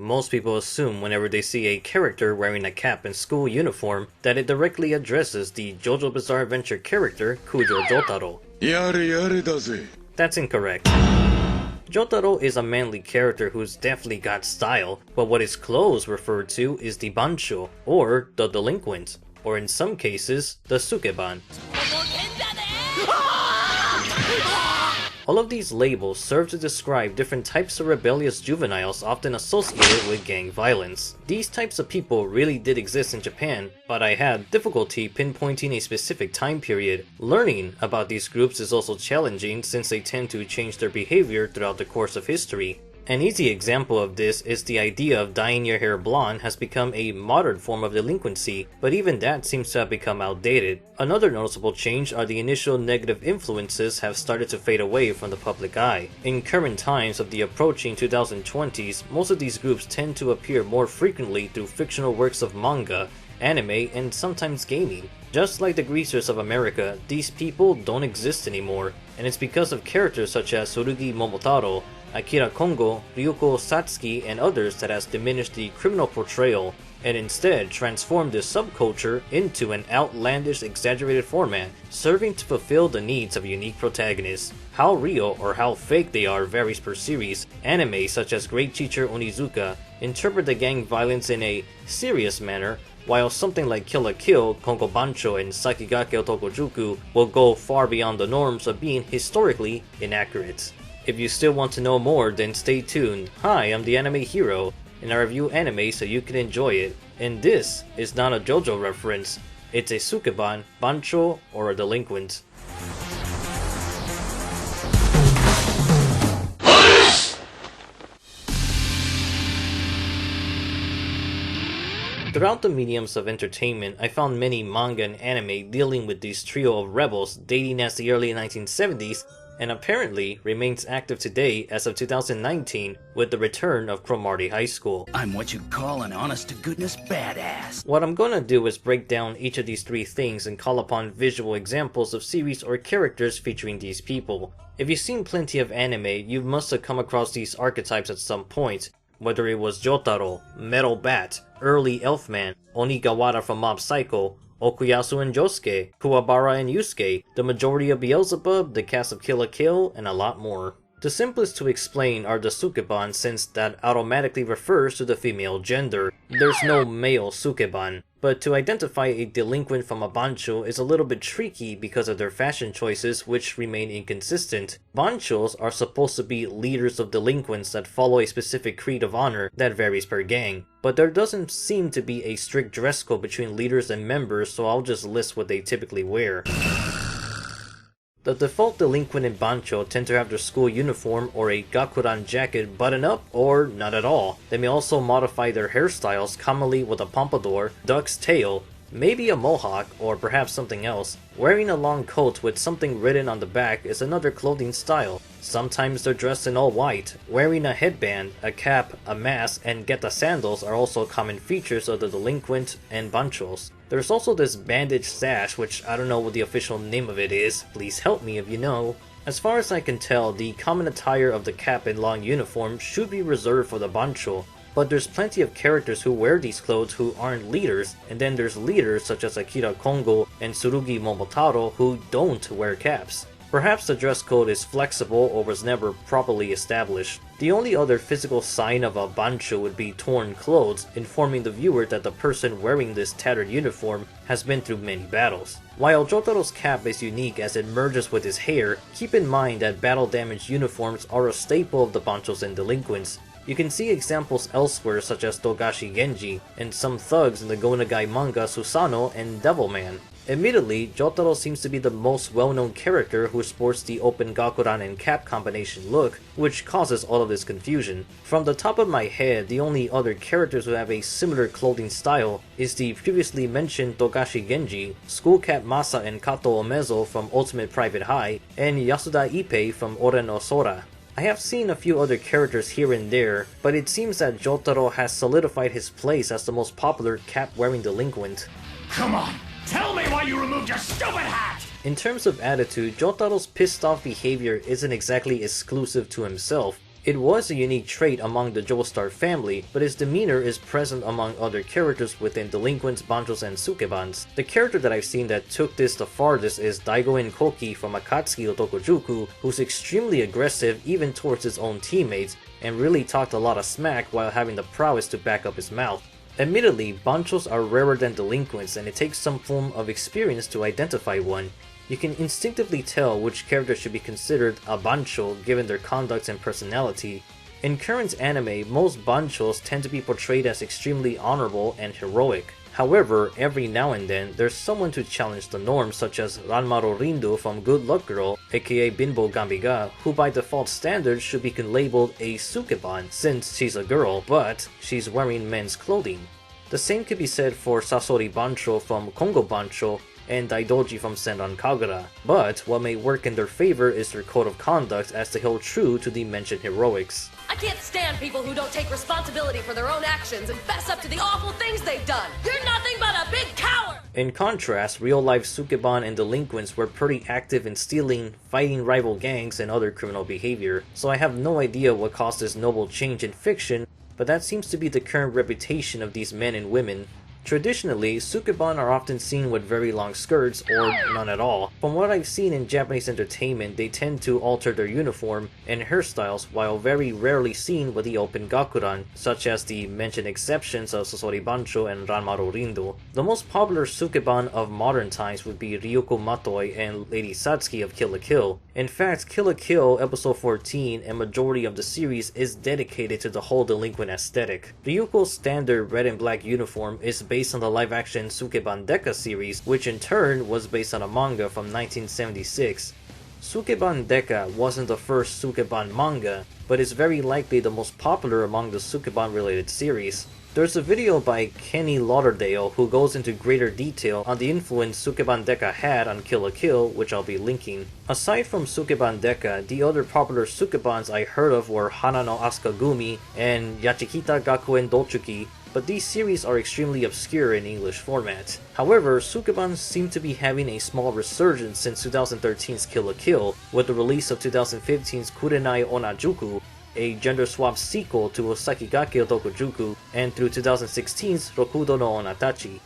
Most people assume whenever they see a character wearing a cap and school uniform that it directly addresses the JoJo Bizarre Adventure character Kujo Jotaro. That's incorrect. Jotaro is a manly character who's definitely got style, but what his clothes refer to is the Bancho, or the Delinquents, or in some cases, the Sukeban. All of these labels serve to describe different types of rebellious juveniles often associated with gang violence. These types of people really did exist in Japan, but I had difficulty pinpointing a specific time period. Learning about these groups is also challenging since they tend to change their behavior throughout the course of history. An easy example of this is the idea of dyeing your hair blonde has become a modern form of delinquency, but even that seems to have become outdated. Another noticeable change are the initial negative influences have started to fade away from the public eye. In current times of the approaching 2020s, most of these groups tend to appear more frequently through fictional works of manga, anime, and sometimes gaming. Just like the greasers of America, these people don't exist anymore, and it's because of characters such as Tsurugi Momotaro, Akira Kongo, Ryuko Satsuki, and others that has diminished the criminal portrayal and instead transformed this subculture into an outlandish, exaggerated format, serving to fulfill the needs of unique protagonists. How real or how fake they are varies per series. Anime such as Great Teacher Onizuka interpret the gang violence in a serious manner, while something like Kill la Kill, Kongo Bancho, and Sakigake Otokojuku will go far beyond the norms of being historically inaccurate. If you still want to know more, then stay tuned. Hi, I'm the Anime Hero, and I review anime so you can enjoy it. And this is not a JoJo reference, it's a Sukeban, Bancho, or a Delinquent. Throughout the mediums of entertainment, I found many manga and anime dealing with this trio of rebels dating as the early 1970s, and apparently remains active today as of 2019 with the return of Cromartie High School. I'm what you'd call an honest-to-goodness badass. What I'm gonna do is break down each of these three things and call upon visual examples of series or characters featuring these people. If you've seen plenty of anime, you must have come across these archetypes at some point, whether it was Jotaro, Metal Bat, Early Elfman, Onigawara from Mob Psycho, Okuyasu and Josuke, Kuwabara and Yusuke, the majority of Beelzebub, the cast of Kill la Kill, and a lot more. The simplest to explain are the Sukeban, since that automatically refers to the female gender. There's no male Sukeban, but to identify a delinquent from a bancho is a little bit tricky because of their fashion choices, which remain inconsistent. Banchos are supposed to be leaders of delinquents that follow a specific creed of honor that varies per gang, but there doesn't seem to be a strict dress code between leaders and members, so I'll just list what they typically wear. The default delinquent in Bancho tend to have their school uniform or a gakuran jacket button up or not at all. They may also modify their hairstyles, commonly with a pompadour, duck's tail, maybe a mohawk, or perhaps something else. Wearing a long coat with something written on the back is another clothing style. Sometimes they're dressed in all white. Wearing a headband, a cap, a mask, and geta sandals are also common features of the delinquent and banchos. There's also this bandage sash, which I don't know what the official name of it is. Please help me if you know. As far as I can tell, the common attire of the cap and long uniform should be reserved for the bancho, but there's plenty of characters who wear these clothes who aren't leaders, and then there's leaders such as Akira Kongo and Tsurugi Momotaro who don't wear caps. Perhaps the dress code is flexible or was never properly established. The only other physical sign of a bancho would be torn clothes, informing the viewer that the person wearing this tattered uniform has been through many battles. While Jotaro's cap is unique as it merges with his hair, keep in mind that battle-damaged uniforms are a staple of the banchos and delinquents. You can see examples elsewhere such as Togashi Genji, and some thugs in the Go Nagai manga Susanoo and Devilman. Admittedly, Jotaro seems to be the most well-known character who sports the open gakuran and cap combination look, which causes all of this confusion. From the top of my head, the only other characters who have a similar clothing style is the previously mentioned Togashi Genji, School Cat Masa and Kato Omezo from Ultimate Private High, and Yasuda Ippei from Ore no Sora. I have seen a few other characters here and there, but it seems that Jotaro has solidified his place as the most popular cap-wearing delinquent. Come on, tell me why you removed your stupid hat! In terms of attitude, Jotaro's pissed off behavior isn't exactly exclusive to himself. It was a unique trait among the Joestar family, but his demeanor is present among other characters within Delinquents, Banchos, and Sukebans. The character that I've seen that took this the farthest is Daigo Koki from Akatsuki Otokojuku, who's extremely aggressive even towards his own teammates, and really talked a lot of smack while having the prowess to back up his mouth. Admittedly, Banchos are rarer than Delinquents, and it takes some form of experience to identify one. You can instinctively tell which character should be considered a Bancho given their conduct and personality. In current anime, most Banchos tend to be portrayed as extremely honorable and heroic. However, every now and then, there's someone to challenge the norm, such as Ranmaru Rindu from Good Luck Girl, aka Binbo Gambiga, who by default standards should be labeled a Sukeban since she's a girl, but she's wearing men's clothing. The same could be said for Sasori Bancho from Kongo Bancho, and Daidoji from Senran Kagura, but what may work in their favor is their code of conduct as they hold true to the mentioned heroics. I can't stand people who don't take responsibility for their own actions and fess up to the awful things they've done. You're nothing but a big coward! In contrast, real-life Sukeban and Delinquents were pretty active in stealing, fighting rival gangs, and other criminal behavior, so I have no idea what caused this noble change in fiction, but that seems to be the current reputation of these men and women. Traditionally, Sukeban are often seen with very long skirts, or none at all. From what I've seen in Japanese entertainment, they tend to alter their uniform and hairstyles, while very rarely seen with the open gakuran, such as the mentioned exceptions of Sasori Bancho and Ranmaru Rindu. The most popular Sukeban of modern times would be Ryuko Matoi and Lady Satsuki of Kill la Kill. In fact, Kill la Kill episode 14 and majority of the series is dedicated to the whole delinquent aesthetic. Ryuko's standard red and black uniform is based on the live-action Sukeban Deka series, which in turn was based on a manga from 1976. Sukeban Deka wasn't the first Sukeban manga, but is very likely the most popular among the Sukeban-related series. There's a video by Kenny Lauderdale who goes into greater detail on the influence Sukeban Deka had on Kill la Kill, which I'll be linking. Aside from Sukeban Deka, the other popular Sukebans I heard of were Hana no Asukagumi and Yachikita Gakuen Dochuki, but these series are extremely obscure in English format. However, Sukebans seem to be having a small resurgence since 2013's Kill la Kill, with the release of 2015's Kurenai Onajuku, a gender-swapped sequel to Sakigake Otokojuku, and through 2016's Rokudo no Onatachi.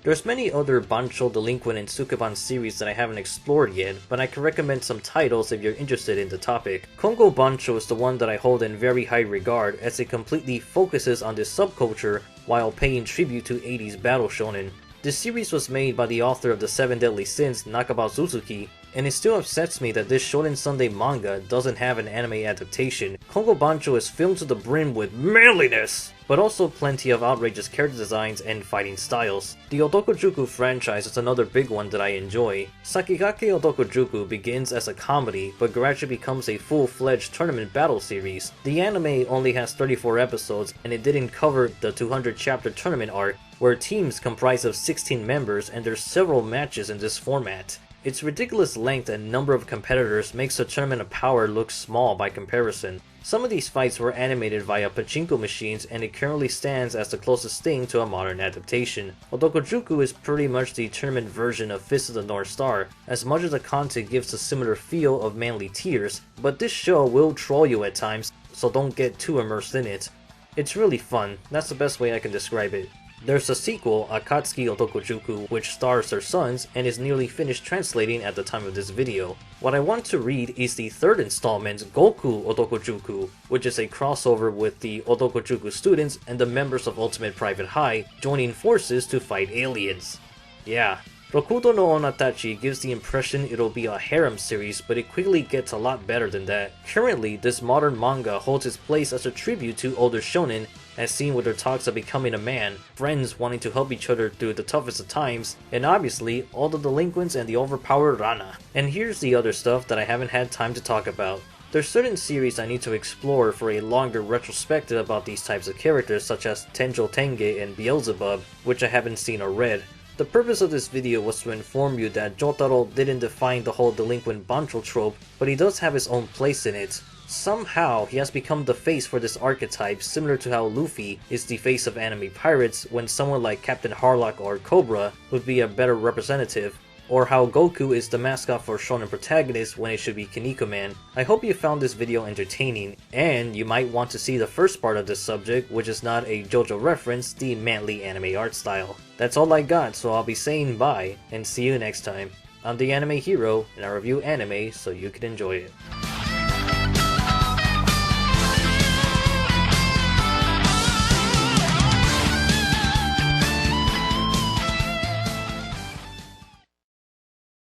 There's many other Bancho, Delinquent, and Sukeban series that I haven't explored yet, but I can recommend some titles if you're interested in the topic. Kongo Bancho is the one that I hold in very high regard, as it completely focuses on this subculture while paying tribute to 80s battle shonen. This series was made by the author of the 7 Deadly Sins, Nakaba Suzuki, and it still upsets me that this Shonen Sunday manga doesn't have an anime adaptation. Kongo Bancho is filled to the brim with manliness, but also plenty of outrageous character designs and fighting styles. The Otokojuku franchise is another big one that I enjoy. Sakigake Otokojuku begins as a comedy, but gradually becomes a full-fledged tournament battle series. The anime only has 34 episodes, and it didn't cover the 200-chapter tournament arc, where teams comprise of 16 members and there's several matches in this format. Its ridiculous length and number of competitors makes the Tournament of Power look small by comparison. Some of these fights were animated via pachinko machines, and it currently stands as the closest thing to a modern adaptation. Otokojuku is pretty much the tournament version of Fist of the North Star, as much as the content gives a similar feel of manly tears, but this show will troll you at times, so don't get too immersed in it. It's really fun, that's the best way I can describe it. There's a sequel, Akatsuki Otokojuku, which stars their sons and is nearly finished translating at the time of this video. What I want to read is the third installment, Goku Otokojuku, which is a crossover with the Otokojuku students and the members of Ultimate Private High joining forces to fight aliens. Yeah. Rokudo no Onatachi gives the impression it'll be a harem series, but it quickly gets a lot better than that. Currently, this modern manga holds its place as a tribute to older shonen, as seen with their talks of becoming a man, friends wanting to help each other through the toughest of times, and obviously, all the delinquents and the overpowered Rana. And here's the other stuff that I haven't had time to talk about. There's certain series I need to explore for a longer retrospective about these types of characters, such as Tenjo Tenge and Beelzebub, which I haven't seen or read. The purpose of this video was to inform you that Jotaro didn't define the whole delinquent bancho trope, but he does have his own place in it. Somehow, he has become the face for this archetype, similar to how Luffy is the face of anime pirates when someone like Captain Harlock or Cobra would be a better representative, or how Goku is the mascot for shonen protagonists when it should be Kiniko Man. I hope you found this video entertaining, and you might want to see the first part of this subject, which is not a JoJo reference, the manly anime art style. That's all I got, so I'll be saying bye, and see you next time. I'm the Anime Hero, and I review anime so you can enjoy it.